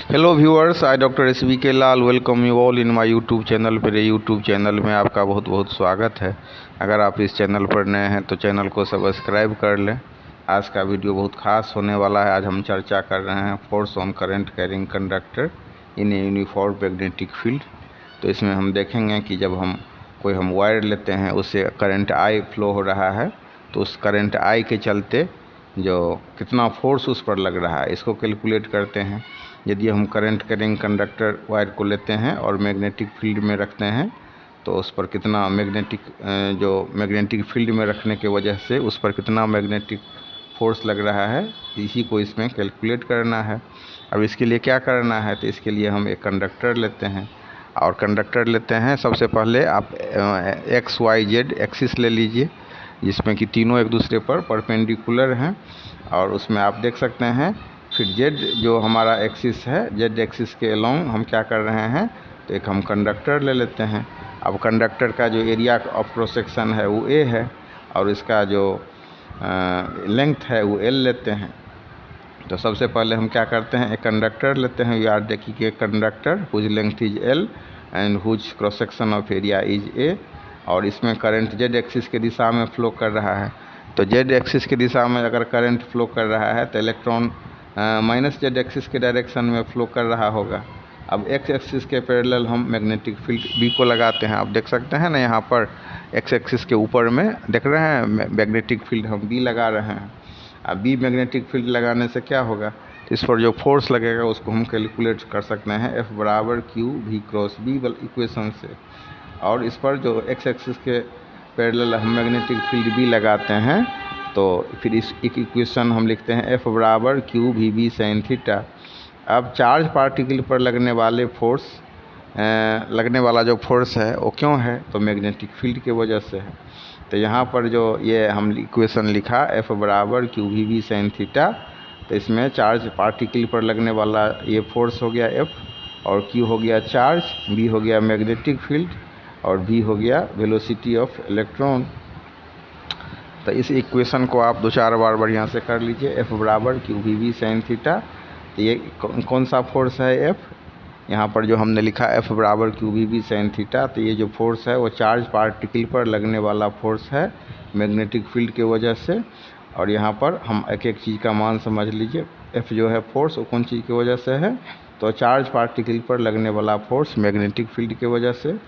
Hello viewers, I doctor SVK Lal welcome you all in my YouTube channel. मेरे YouTube channel में आपका बहुत बहुत स्वागत है। अगर आप इस चैनल पर नए हैं तो चैनल को सब्सक्राइब कर लें। आज का वीडियो बहुत खास होने वाला है। आज हम चर्चा कर रहे हैं force on current carrying conductor in a uniform magnetic field. तो इसमें हम देखेंगे कि जब हम वायर लेते हैं, उससे करंट I फ्लो हो रहा है, तो उस करंट I के चलते जो कितना फोर्स उस पर लग रहा है, इसको कैलकुलेट करते हैं। यदि हम करंट कैरिंग कंडक्टर वायर को लेते हैं और मैग्नेटिक फील्ड में रखते हैं, तो उस पर कितना मैग्नेटिक फील्ड में रखने के वजह से उस पर कितना मैग्नेटिक फोर्स लग रहा है, इसी को इसमें कैलकुलेट करना है। अब इसके लिए क्या करना है, तो इसके लिए हम एक कंडक्टर लेते हैं और कंडक्टर लेते हैं। सबसे पहले आप XYZ एक्सिस ले लीजिए, जिसमें कि तीनों एक दूसरे पर परपेंडिकुलर हैं। और उसमें आप देख सकते हैं फिर Z जो हमारा एक्सिस है, Z एक्सिस के अलोंग हम क्या कर रहे हैं, तो एक हम कंडक्टर ले लेते हैं। अब कंडक्टर का जो एरिया ऑफ क्रॉस सेक्शन है वो A है और इसका जो लेंथ है वो L लेते हैं। तो सबसे पहले हम क्या करते हैं, एक कंडक्टर लेते हैं। यार देखिए, conductor whose length is L and whose cross section of area is A, और इसमें करंट Z एक्सिस के दिशा में फ्लो कर रहा है। तो Z एक्सिस की दिशा में अगर करंट फ्लो कर रहा है तो इलेक्ट्रॉन माइनस Z एक्सिस के डायरेक्शन में फ्लो कर रहा होगा। अब X एक्सिस के पैरेलल हम मैग्नेटिक फील्ड B को लगाते हैं। आप देख सकते हैं ना, यहाँ पर X एक्सिस के ऊपर में देख रहे हैं मैग्नेटिक फील्ड हम B लगा रहे हैं। अब B मैग्नेटिक फील्ड लगाने से क्या होगा, इस पर जो फोर्स लगेगा उसको हम कैलकुलेट कर सकते हैं F बराबर Q V cross B equation से। और इस पर जो X एक्सिस के पैरेलल हम मैग्नेटिक फील्ड B लगाते हैं, तो फिर इस एक इक्वेशन हम लिखते हैं F बराबर Q VB sin थीटा। अब चार्ज पार्टिकल पर लगने वाला जो फोर्स है वो क्यों है, तो मैग्नेटिक फील्ड की वजह से है। तो यहाँ पर जो ये हम इक्वेशन लिखा F बराबर Q VB sin थीटा, तो इसमें चार्ज पार्टिकल पर लगने वाला ये फोर्स हो गया F, और Q हो गया चार्ज, B हो गया मैग्नेटिक फील्ड, और V हो गया वेलोसिटी ऑफ इलेक्ट्रॉन। तो इस इक्वेशन को आप 2-4 बार बढ़िया से कर लीजिए। F बराबर Q VB sin थीटा, तो ये कौन सा फोर्स है F, यहाँ पर जो हमने लिखा F बराबर Q VB sin थीटा, तो ये जो फोर्स है वो चार्ज पार्टिकल पर लगने वाला फोर्स है मैग्नेटिक फील्ड के वजह से। और यहाँ पर हम एक एक चीज़ का मान समझ लीजिए। F जो है फोर्स वो कौन चीज़ की वजह से है, तो चार्ज पार्टिकल पर लगने वाला फोर्स मैग्नेटिक फील्ड की वजह से।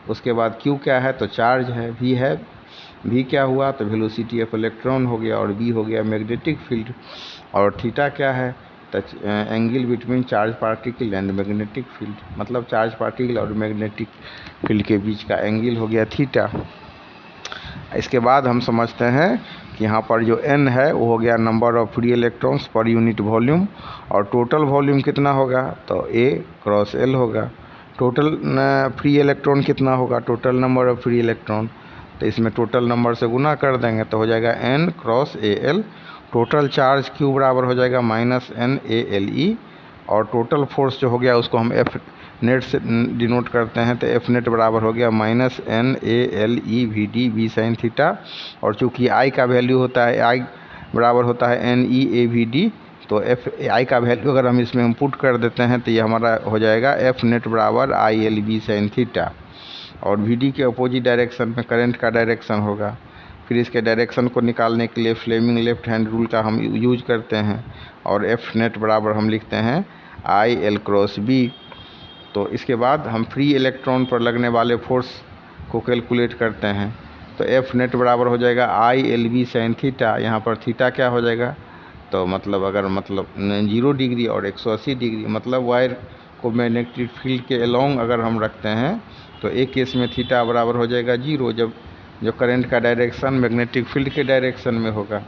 उसके बाद Q क्या है, तो चार्ज है। V है, V क्या हुआ, तो वेलोसिटी ऑफ इलेक्ट्रॉन हो गया, और B हो गया मैग्नेटिक फील्ड। और थीटा क्या है, तो angle between charge particle and magnetic field, मतलब चार्ज पार्टिकल और मैग्नेटिक फील्ड के बीच का एंगल हो गया थीटा। इसके बाद हम समझते हैं कि यहाँ पर जो N है वो हो गया number of free electrons per unit volume, और टोटल वॉल्यूम कितना होगा, तो A क्रॉस L होगा। टोटल फ्री इलेक्ट्रॉन कितना होगा, total number of free electron, तो इसमें टोटल नंबर से गुना कर देंगे तो हो जाएगा N cross AL। Total charge Q बराबर हो जाएगा -NaLe, और टोटल फोर्स जो हो गया उसको हम F नेट से डिनोट करते हैं, तो F नेट बराबर हो गया -NaLe/VD V sin थीटा। और चूँकि I का वैल्यू होता है, I बराबर होता है NeAVD, तो I का वैल्यू अगर हम इसमें पुट कर देते हैं तो ये हमारा हो जाएगा F नेट बराबर ILB sin थीटा। और VD के अपोजिट डायरेक्शन में करंट का डायरेक्शन होगा। फिर इसके डायरेक्शन को निकालने के लिए फ्लेमिंग लेफ्ट हैंड रूल का हम यूज करते हैं, और F नेट बराबर हम लिखते हैं IL क्रॉस B। तो इसके बाद हम फ्री इलेक्ट्रॉन पर लगने वाले फोर्स को कैलकुलेट करते हैं, तो F नेट बराबर हो जाएगा ILB sin थीटा। यहाँ पर थीटा क्या हो जाएगा, तो अगर 0 डिग्री और 180 डिग्री, मतलब वायर को मैग्नेटिक फील्ड के अलोंग अगर हम रखते हैं, तो एक केस में थीटा बराबर हो जाएगा 0, जब जो करंट का डायरेक्शन मैग्नेटिक फील्ड के डायरेक्शन में होगा।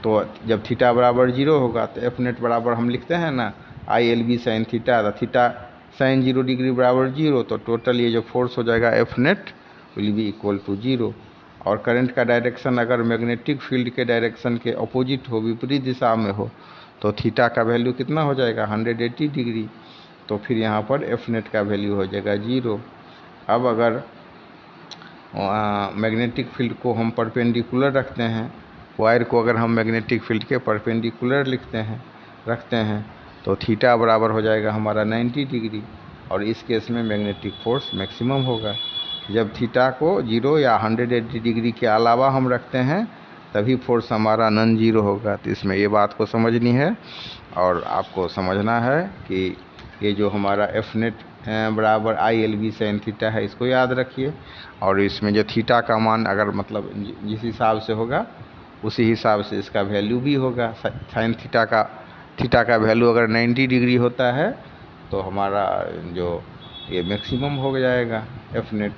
तो जब थीटा बराबर 0 होगा तो F नेट बराबर हम लिखते हैं ना ILB sin थीटा, तो थीटा sin 0 डिग्री बराबर 0, तो टोटल ये जो फोर्स हो जाएगा F net will be equal to 0। और करंट का डायरेक्शन अगर मैग्नेटिक फील्ड के डायरेक्शन के अपोजिट हो, विपरीत दिशा में हो, तो थीटा का वैल्यू कितना हो जाएगा 180 डिग्री। तो फिर यहाँ पर F नेट का वैल्यू हो जाएगा 0। अब अगर मैग्नेटिक फील्ड को हम परपेंडिकुलर रखते हैं, वायर को अगर हम मैग्नेटिक फील्ड के परपेंडिकुलर रखते हैं, तो थीटा बराबर हो जाएगा हमारा 90 डिग्री, और इस केस में मैग्नेटिक फोर्स मैक्सिमम होगा। जब थीटा को 0 या 180 डिग्री के अलावा हम रखते हैं तभी फोर्स हमारा नॉन जीरो होगा। तो इसमें ये बात को समझनी है और आपको समझना है कि ये जो हमारा एफ नेट बराबर ILB sin थीटा है, इसको याद रखिए। और इसमें जो थीटा का मान अगर मतलब जिस हिसाब से होगा उसी हिसाब से इसका वैल्यू भी होगा। साइन थीटा का वैल्यू अगर 90 डिग्री होता है तो हमारा जो ये मैक्सिमम हो जाएगा एफ नेट,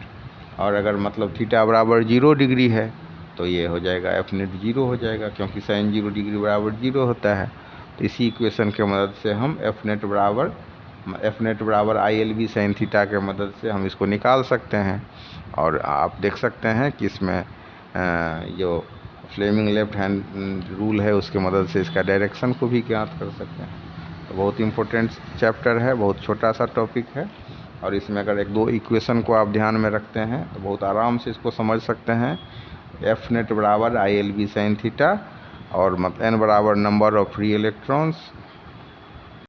और अगर मतलब थीटा बराबर 0 डिग्री है तो ये हो जाएगा एफ नेट 0 हो जाएगा, क्योंकि साइन 0 डिग्री बराबर 0 होता है। तो इसी इक्वेशन के मदद से हम एफ नेट बराबर ILB sin थीटा के मदद से हम इसको निकाल सकते हैं। और आप देख सकते हैं कि इसमें जो फ्लेमिंग लेफ्ट हैंड रूल है उसके मदद से इसका डायरेक्शन को भी ज्ञात कर सकते हैं। तो बहुत इम्पोर्टेंट चैप्टर है, बहुत छोटा सा टॉपिक है, और इसमें अगर एक दो इक्वेशन को आप ध्यान में रखते हैं तो बहुत आराम से इसको समझ सकते हैं। एफ नेट बराबर ILB sin थीटा, और मतलब n बराबर नंबर ऑफ फ्री इलेक्ट्रॉन्स,